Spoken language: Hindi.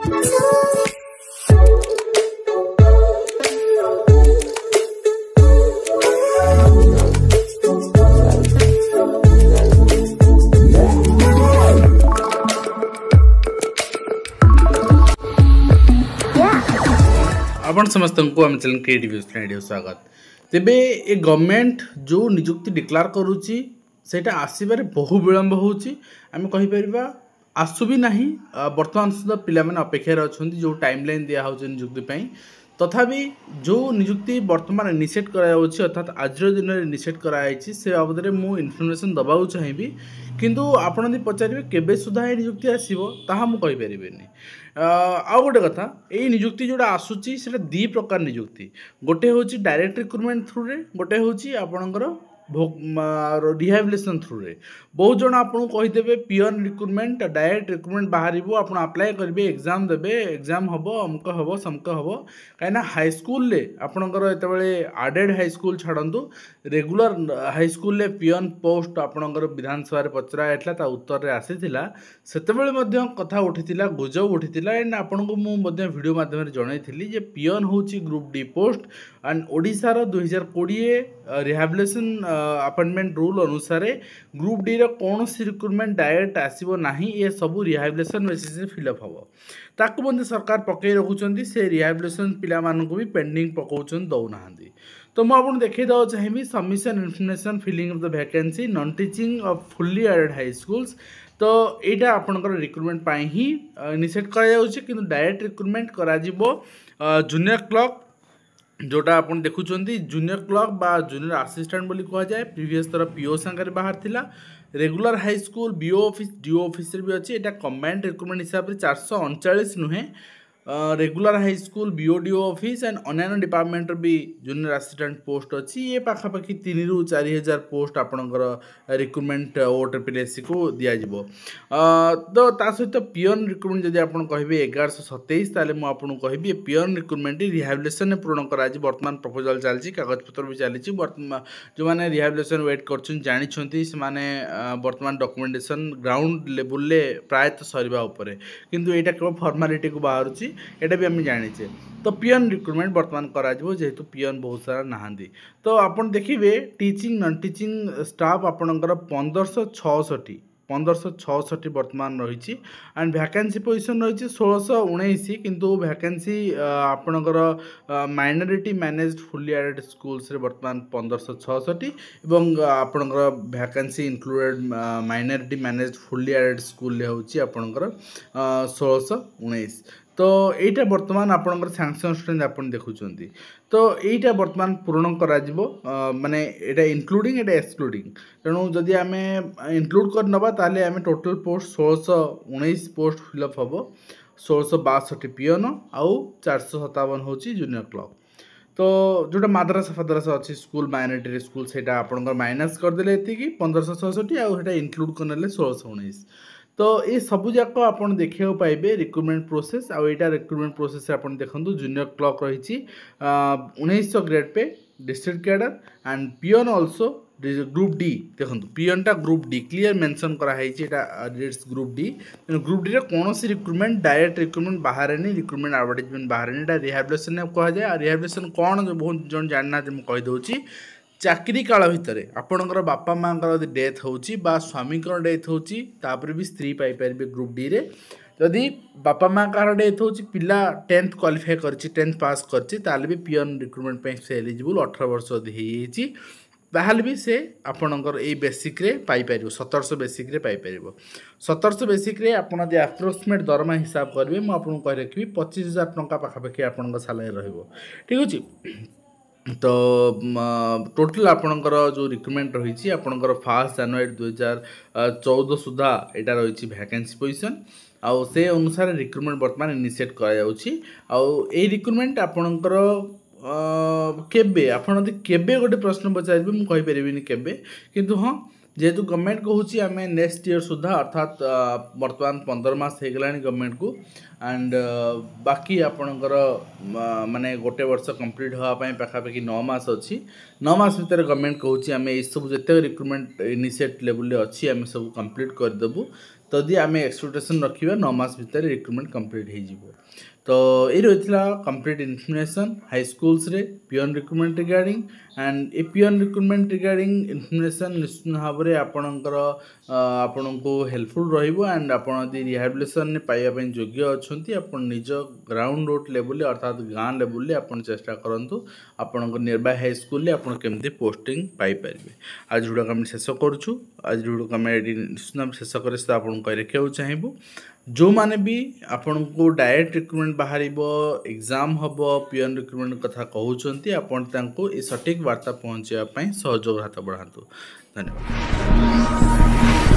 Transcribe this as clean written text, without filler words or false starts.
आपण समस्त को आम चैनल क्रिएटिव स्वागत। तेबे ए गवर्नमेंट जो नियुक्ति डिक्लेयर करुच्ची सेटा आसबार बहु विलंब होची आम कहि परिबा आसु भी नाही। वर्तमान सुधा पिला माने अपेक्षा अच्छा जो टाइमलाइन दिया हो नियुक्ति पई तथापि जो नियुक्ति वर्तमान इनिशिएट करायाउछि अर्थात आज दिन में इनिशिएट करायाछि से बाबद में मु इनफॉरमेशन दबाउ चाहिबी किंतु आपण यदि पचारे केबे सुधा ए नियुक्ति आसीबो ताहा मु कहि परिबेनी। आउ गोटे कथा ये नियुक्ति जोड़ा आसूची से दी प्रकार नियुक्ति गोटे हूँ डायरेक्ट रिक्रुटमेंट थ्रू रे गोटे हूँ आपणकर रिहाबिलिटेशन थ्रू रे। बहुत जन आपको कहीदेवे पियन रिक्रुटमेंट डायरेक्ट रिक्रुटमेंट बाहर आप अप्लाई करेंगे एग्जाम देवे एग्जाम हम अमुक हम समक हम कहीं हाईस्कल आपणकर जो आडेड हाईस्कल छाड़ू रेगुलर हाईस्कल पियन पोस्ट आपणकर विधानसभा पचरा जाता उत्तर में आसीला से कथा उठी गुजब उठी एंड आपन को मुझे वीडियो माध्यम जनई जे पियन हूँ ग्रुप डी पोस्ट एंड ओडिशार 2020 रिहाबिलिटेशन अपॉइंटमेंट रूल अनुसार ग्रुप डी कौन रिक्रुटमेंट डायरेक्ट आसब ना ये सब रिहाबिलिटेशन बेसिस फिलअप हम ताकू सरकार पकई रखुच्च से रिहाबिलिटेशन पिला मानक भी पेंडिंग पकाउछन दौना। तो मुझे देखा देवा चाहिए submission information filling of the vacancy non teaching of fully aided high schools. तो यहाँ आपंकर रिक्रुटमेंट पाई ही इनिशिएट कर डायरेक्ट रिक्रुटमेंट करा जूनियर क्लर्क जोटा आप देखुं जूनियर क्लर्क बा जूनियर असिस्टेंट बोली कह जाए प्रीवियस थर पीओ सांगे बाहर थिला regular high school BO office DO office भी अच्छी यहाँ कम्बाइंड रिक्रुटमेंट हिसाब से 439 नुहे regular high school BO DO office and अन्य डिपार्टमेंट भी जूनियर असिस्टेंट पोस्ट अच्छी ये पाखापाखि 3 ରୁ 4,000 पोस्ट आपणकर रिक्रुटमेंट ओटीपीएससी को दिज्व। तो ता सहित पियन रिक्रुटमेंट जब आप कहे 1127 ताले मुझे कहि पियन रिक्रुटमेंट रिहाबिलिटेशन पूर्ण कर बर्तमान प्रपोजल चलती कागजपत्र भी चली जो मैंने रिहाबिलिटेशन वेट कर जानते बर्तमान डॉक्यूमेंटेशन ग्राउंड लेवल प्रायतः सरवा उपर किंतु यहाँ केवल फॉर्मालिटी को बाहर एटा भी आम जाचे। तो पियन रिक्रुटमेंट बर्तमान करा जेहेतु पियन बहुत सारा नहांती। तो आपन देखिए टीचिंग नॉन टीचिंग स्टाफ आपणकर 1566 वर्तमान रही एंड वैकेंसी पोजिशन रही 1619 किंतु वैकेंसी आपणकर minority managed fully aided schools रे वर्तमान 1566 एवं आपणकर vacancy included minority managed fully aided school होची आपणकर 1619। तो यहीटा बर्तमान आपणकर सैंक्शन स्टूडेंट आप देखुंत। तो यहीटा बर्तमान पूर्ण करा माने एटा इंक्लूडिंग एटा एक्सक्लूडिंग तेणु जदि आम इंक्लूड कर नबा ताले आम टोटल पोस्ट 1619 पोस्ट फिलअप हम 1662 पियन आउ 457 हूँ जूनियर क्लर्क। तो जोटा माद्रासा फाद्रासा अच्छी स्कूल माइनॉरिटी स्कूल से माइनस करदे ये 1566 आउटा इंक्लूड कर 1619। तो ये सबू जाक आप देखा पाइबे रिक्रुटमेंट प्रोसेस आईटा रिक्रुटमेंट प्रोसेस आप देखो जूनियर क्लर्क रही 1900 grade pay district cadre and peon also group D देखो पियनटा ग्रुप डी क्लियर मेंशन कराई ग्रुप डी ग्रुप डी कौन रिक्रुटमेंट डायरेक्ट रिक्रुटमेंट बाहर नहीं रिक्रुटमेंट एडवर्टाइजमेंट बाहर नहीं रिहाबिलिटेशन कह जाए। रिहाबिलिटेशन कौन बहुत जन जानना मुझे कहीदे चाकरी काल भितर आपणकर बापा माँ डेथ होची बा स्वामी डेथ होची तापर भी स्त्री पाइपर ग्रुप डी रे जदि बापा माँ कार डेथ हो पिला 10th क्वालिफाई कर 10th पास कर भी पियन रिक्रुटमेंट पे से एलिजिबल 18 वर्ष होती ताहले भी से आपणकर ये बेसिक रे पाइपर 1700 बेसिक रे पाइपर 1700 बेसिक रे आपन जे अप्रोक्सीमेट दरमा हिसाब करेंगे मुझे कह रखी 25,000 टंका पाखापाखि आपण सालारी रही ठीक अच्छे। तो टोटल आपणकर जो रिक्रुटमेंट रही आपणकर 1 जनवरी 2014 सुधा यहाँ रही वैकेंसी पोजिशन आउ से अनुसार रिक्रुटमेंट बर्तमान इनिशिएट कर रिक्रुटमेंट आपणकर केबे आपण केबे गोटे प्रश्न पचारे मुझे कहीपरि केबे किंतु हाँ जेहेतु गवर्नमेंट कहूँ आम नेक्स्ट ईयर सुधा अर्थात बर्तमान 15 मास हो गला गवर्नमेंट को एंड बाकी आपणकर माने गोटे वर्ष कंप्लीट होगापाई पाखापाखि 9 मास अच्छी 9 मास भितर गवर्नमेंट कहूँ आम ये सब जिते रिक्रुटमेंट इनिशिएट लेवल अच्छी आम सब कंप्लीट करदेबू जदि आम एक्सपेक्टेशन रखा 9 मास भितर रिक्रुटमेंट कंप्लीट हो। तो ये रही कंप्लीट इनफर्मेशन हाई स्कूल्स रे peon recruitment regarding and a peon recruitment regarding information निश्चित भाव में आपणकर आपको हेल्पफुल रहिबो एंड आपण रिहाबिलिटेशन पाइबा योग्य अच्छा आपण निज ग्राउंड रूट लेवल अर्थात गाँ लेवल आपण चेष्टा करूँ आपण नियरबाय हाई स्कूल रे आपण केमती पोस्टिंग पाई परिबे। आज वीडियो को शेष करूँ। आज वीडियो को निश्चित शेष कर आपको कही रखा चाहबू जो माने भी आपन को डायरेक्ट रिक्रुटमेंट बाहर एग्जाम हम पियन रिक्रुटमेंट कथा कहते आपन ये सटीक वार्ता पहुँचापी सहयोग हाथ बढ़ातु। धन्यवाद।